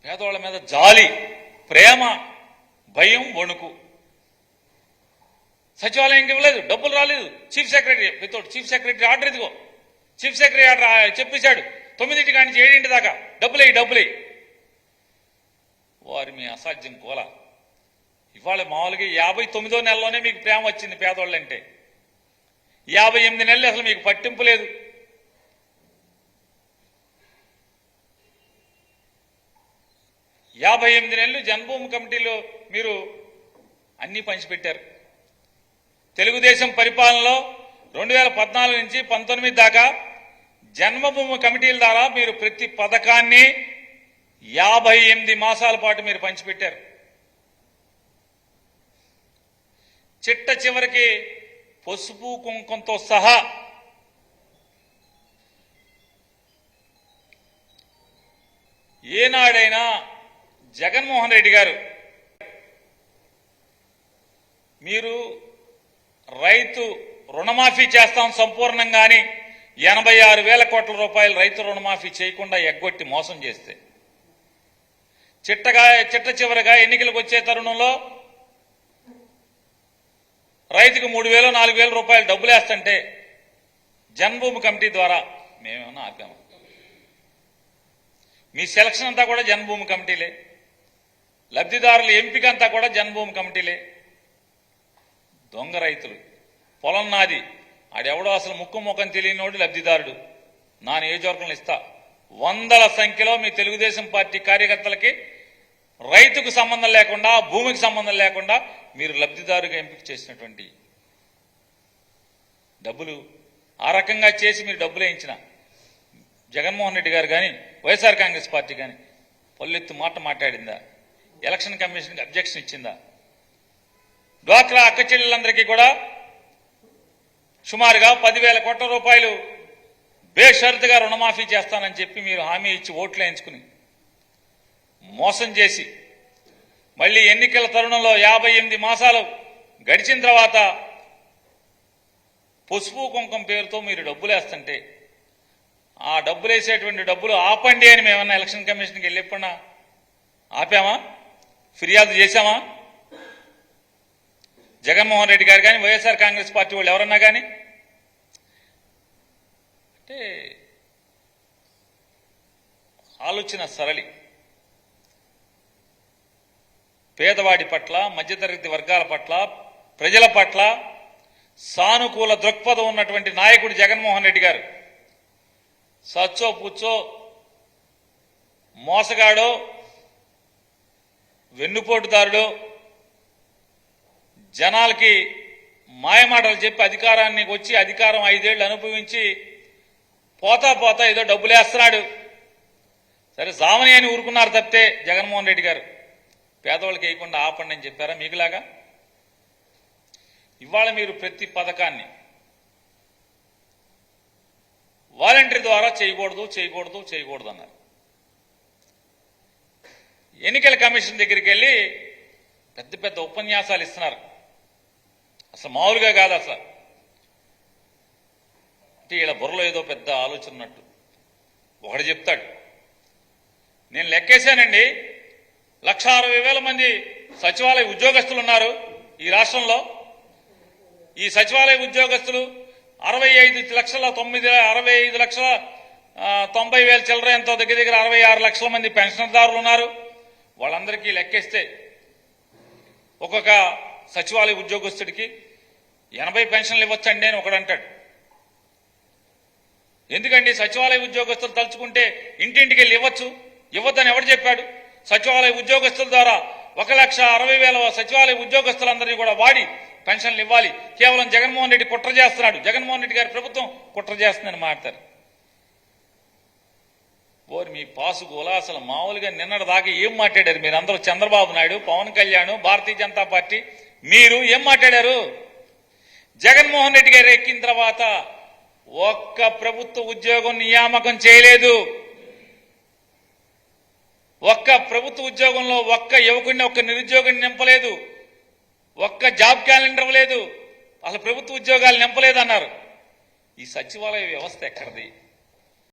పేదవాళ్ళ మీద జాలి, ప్రేమ, భయం, వణుకు. సచివాలయంకి ఇవ్వలేదు, డబ్బులు రాలేదు. Chief secretary without chief secretary order, ఇదిగో చీఫ్ సెక్రటరీ ఆర్డర్ చెప్పేశాడు 9 కాడి నుంచి 7 దాకా డబ్బులే. వారి మీ అసాధ్యం కోల. ఇవాళ మామూలుగా 59వ నెలలోనే మీకు ప్రేమ వచ్చింది పేదవాళ్ళంటే. 58 నెలలు అసలు మీకు పట్టింపు లేదు. యాభై 58 నెలలు జన్మభూమి కమిటీలో మీరు అన్నీ పంచిపెట్టారు. తెలుగుదేశం పరిపాలనలో 2014 నుంచి 19 దాకా జన్మభూమి కమిటీల ద్వారా మీరు ప్రతి పథకాన్ని 58 మాసాల పాటు మీరు పంచిపెట్టారు. చిట్ట చివరికి పసుపు కుంకంతో సహా ఏనాడైనా జగన్మోహన్ రెడ్డి గారు మీరు రైతు రుణమాఫీ చేస్తాం సంపూర్ణంగా అని 86,000 కోట్ల రూపాయలు రైతు రుణమాఫీ చేయకుండా ఎగ్గొట్టి మోసం చేస్తే, చిట్ట చివరిగా ఎన్నికలకు వచ్చే తరుణంలో రైతుకు 3,000 4,000 రూపాయలు డబ్బులు వేస్తుంటే జన్మభూమి కమిటీ ద్వారా మేమేమన్నా ఆపాము? మీ సెలక్షన్ అంతా కూడా జన్మభూమి కమిటీలే, లబ్ధిదారుల ఎంపిక అంతా కూడా జన్మభూమి కమిటీలే. దొంగ రైతులు, పొలం నాది, ఆడెవడో అసలు ముఖం తెలియనివాడు లబ్ధిదారుడు, నా నియోజకవర్గంలో ఇస్తా. 100ల సంఖ్యలో మీ తెలుగుదేశం పార్టీ కార్యకర్తలకి రైతుకు సంబంధం లేకుండా, భూమికి సంబంధం లేకుండా మీరు లబ్ధిదారుగా ఎంపిక చేసినటువంటి డబ్బులు, ఆ రకంగా చేసి మీరు డబ్బులు వేయించిన జగన్మోహన్ రెడ్డి గారు కానీ వైఎస్ఆర్ కాంగ్రెస్ పార్టీ కానీ పల్లెత్తు మాట మాట్లాడిందా? ఎలక్షన్ కమిషన్కి అబ్జెక్షన్ ఇచ్చిందా? డ్వాక్రా అక్క చెల్లెలందరికీ కూడా సుమారుగా 10,000 కోట్ల రూపాయలు బేషరతుగా రుణమాఫీ చేస్తానని చెప్పి మీరు హామీ ఇచ్చి ఓట్లు వేయించుకుని మోసం చేసి, మళ్ళీ ఎన్నికల తరుణంలో 58 మాసాలు గడిచిన తర్వాత పసుపు కుంకం పేరుతో మీరు డబ్బులు వేస్తుంటే, ఆ డబ్బులు వేసేటువంటి డబ్బులు ఆపండి అని మేమన్నా ఎలక్షన్ కమిషన్కి వెళ్ళి ఎప్పుడన్నా ఆపామా? ఫిర్యాదు చేశామా? జగన్మోహన్ రెడ్డి గారు కానీ వైఎస్ఆర్ కాంగ్రెస్ పార్టీ వాళ్ళు ఎవరన్నా కానీ? అంటే ఆలోచన సరళి. పేదవాడి పట్ల, మధ్యతరగతి వర్గాల పట్ల, ప్రజల పట్ల సానుకూల దృక్పథం ఉన్నటువంటి నాయకుడు జగన్మోహన్ రెడ్డి గారు. సచ్చో పుచ్చో, మోసగాడో, వెన్నుపోటుదారుడు, జనాలకి మాయమాటలు చెప్పి అధికారాన్ని వచ్చి అధికారం 5 ఏళ్లు అనుభవించి పోతా ఏదో డబ్బులు వేస్తున్నాడు. సరే సామని అని ఊరుకున్నారు తప్పితే జగన్మోహన్ రెడ్డి గారు పేదవాళ్ళకి వేయకుండా ఆపండి అని చెప్పారా మీకులాగా? ఇవాళ మీరు ప్రతి పథకాన్ని వాలంటీర్ ద్వారా చేయకూడదు అన్నారు. ఎన్నికల కమిషన్ దగ్గరికి వెళ్ళి పెద్ద ఉపన్యాసాలు ఇస్తున్నారు. అసలు మామూలుగా కాదు. అసలు అంటే ఇలా బుర్రలో ఏదో పెద్ద ఆలోచన ఉన్నట్టు. ఒకటి చెప్తాడు, నేను లెక్కేశానండి, 1,60,000 మంది సచివాలయ ఉద్యోగస్తులు ఉన్నారు ఈ రాష్ట్రంలో. ఈ సచివాలయ ఉద్యోగస్తులు 65,90,000 చిల్లర ఎంతో దగ్గర 66 లక్షల మంది పెన్షన్దారులు ఉన్నారు. వాళ్ళందరికీ లెక్కేస్తే ఒక్కొక్క సచివాలయ ఉద్యోగస్తుడికి 80 పెన్షన్లు ఇవ్వచ్చండి అని ఒకడు అంటాడు. ఎందుకండి సచివాలయ ఉద్యోగస్తులు తలుచుకుంటే ఇంటింటికి వెళ్ళి ఇవ్వద్దని ఎవరు చెప్పాడు? సచివాలయ ఉద్యోగస్తుల ద్వారా 1,60,000 సచివాలయ ఉద్యోగస్తులందరినీ కూడా వాడి పెన్షన్లు ఇవ్వాలి. కేవలం జగన్మోహన్ రెడ్డి కుట్ర చేస్తున్నాడు, జగన్మోహన్ రెడ్డి గారి ప్రభుత్వం కుట్ర చేస్తుందని మాట్లాడతారు. ఓరి మీ పాసుగోలా. అసలు మామూలుగా నిన్నటి దాకా ఏం మాట్లాడారు మీరు అందరూ? చంద్రబాబు నాయుడు, పవన్ కళ్యాణ్, భారతీయ జనతా పార్టీ, మీరు ఏం మాట్లాడారు? జగన్మోహన్ రెడ్డి గారు ఎక్కిన తర్వాత ఒక్క ప్రభుత్వ ఉద్యోగం నియామకం చేయలేదు. ఒక్క ప్రభుత్వ ఉద్యోగంలో ఒక్క యువకుడిని, ఒక్క నిరుద్యోగిని నింపలేదు. ఒక్క జాబ్ క్యాలెండర్ లేదు. అసలు ప్రభుత్వ ఉద్యోగాలు నింపలేదన్నారు. ఈ సచివాలయ వ్యవస్థ ఎక్కడిది?